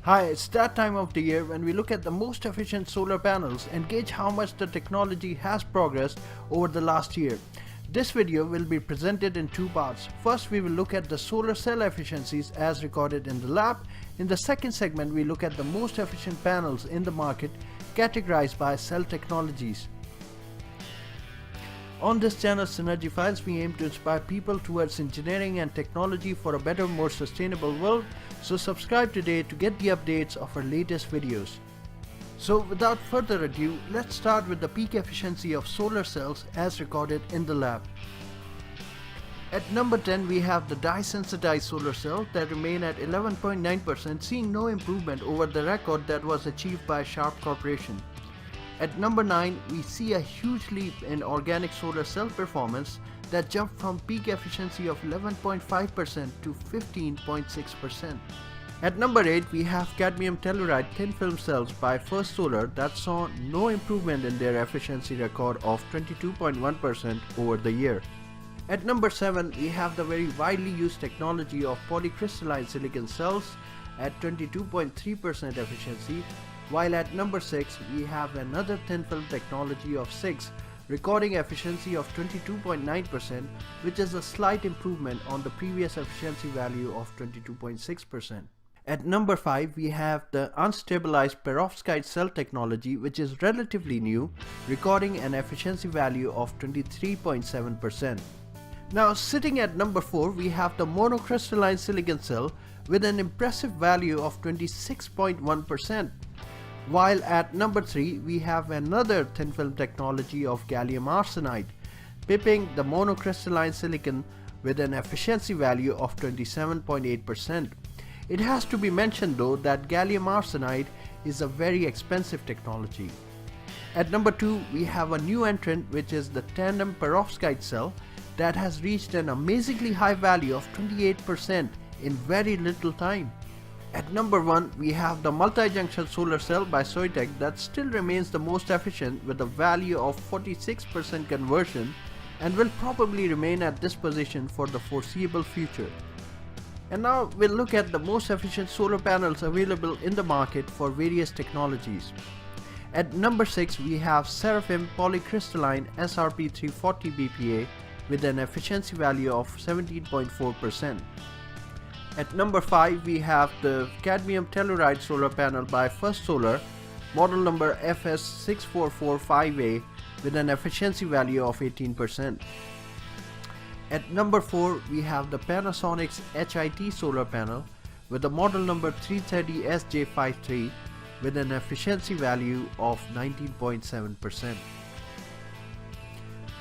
Hi, it's that time of the year when we look at the most efficient solar panels and gauge how much the technology has progressed over the last year. This video will be presented in two parts. First, we will look at the solar cell efficiencies as recorded in the lab. In the second segment, we look at the most efficient panels in the market categorized by cell technologies. On this channel Synergy Files, we aim to inspire people towards engineering and technology for a better, more sustainable world. So subscribe today to get the updates of our latest videos. So without further ado, let's start with the peak efficiency of solar cells as recorded in the lab. At number 10, we have the dye-sensitized solar cell that remain at 11.9%, seeing no improvement over the record that was achieved by Sharp Corporation. At number 9, we see a huge leap in organic solar cell performance that jumped from peak efficiency of 11.5% to 15.6%. At number 8, we have cadmium telluride thin film cells by First Solar that saw no improvement in their efficiency record of 22.1% over the year. At number 7, we have the very widely used technology of polycrystalline silicon cells at 22.3% efficiency, while at number 6, we have another thin film technology of SIGS recording efficiency of 22.9%, which is a slight improvement on the previous efficiency value of 22.6%. At number 5, we have the unstabilized perovskite cell technology, which is relatively new, recording an efficiency value of 23.7%. Now sitting at number 4, we have the monocrystalline silicon cell with an impressive value of 26.1%. While at number 3, we have another thin film technology of gallium arsenide, pipping the monocrystalline silicon with an efficiency value of 27.8%. It has to be mentioned though that gallium arsenide is a very expensive technology. At number 2, we have a new entrant, which is the tandem perovskite cell that has reached an amazingly high value of 28% in very little time. At number 1, we have the multi-junction solar cell by Soitec that still remains the most efficient with a value of 46% conversion and will probably remain at this position for the foreseeable future. And now we'll look at the most efficient solar panels available in the market for various technologies. At number 6, we have Seraphim polycrystalline SRP 340 BPA with an efficiency value of 17.4%. At number 5, we have the cadmium telluride solar panel by First Solar, model number FS6445A with an efficiency value of 18%. At number 4, we have the Panasonic's HIT solar panel with the model number 330SJ53 with an efficiency value of 19.7%.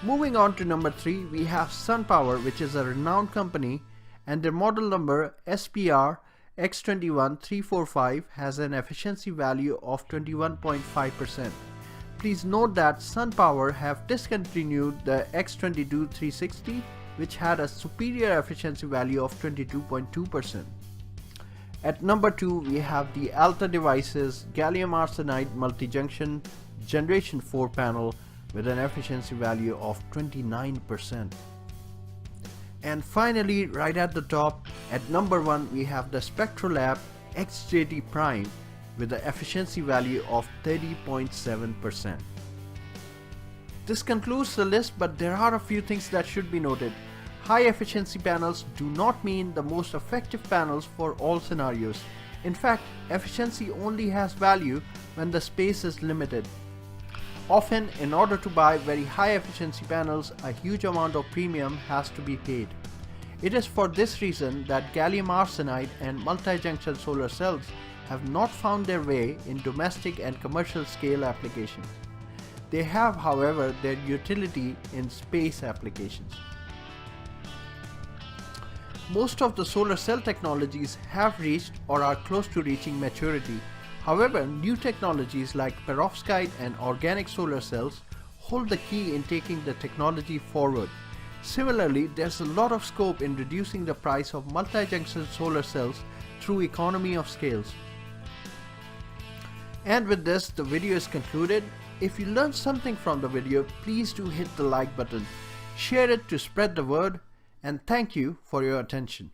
Moving on to number 3, we have SunPower, which is a renowned company, and their model number SPR X21345 has an efficiency value of 21.5%. Please note that SunPower have discontinued the X22360, which had a superior efficiency value of 22.2%. At number 2, we have the Alta Devices gallium arsenide multi-junction generation 4 panel with an efficiency value of 29%. And finally, right at the top, at number 1, we have the Spectrolab XJT Prime with an efficiency value of 30.7%. This concludes the list, but there are a few things that should be noted. High efficiency panels do not mean the most effective panels for all scenarios. In fact, efficiency only has value when the space is limited. Often, in order to buy very high efficiency panels, a huge amount of premium has to be paid. It is for this reason that gallium arsenide and multi-junction solar cells have not found their way in domestic and commercial scale applications. They have, however, their utility in space applications. Most of the solar cell technologies have reached or are close to reaching maturity. However, new technologies like perovskite and organic solar cells hold the key in taking the technology forward. Similarly, there's a lot of scope in reducing the price of multi-junction solar cells through economy of scales. And with this, the video is concluded. If you learned something from the video, please do hit the like button. Share it to spread the word, and thank you for your attention.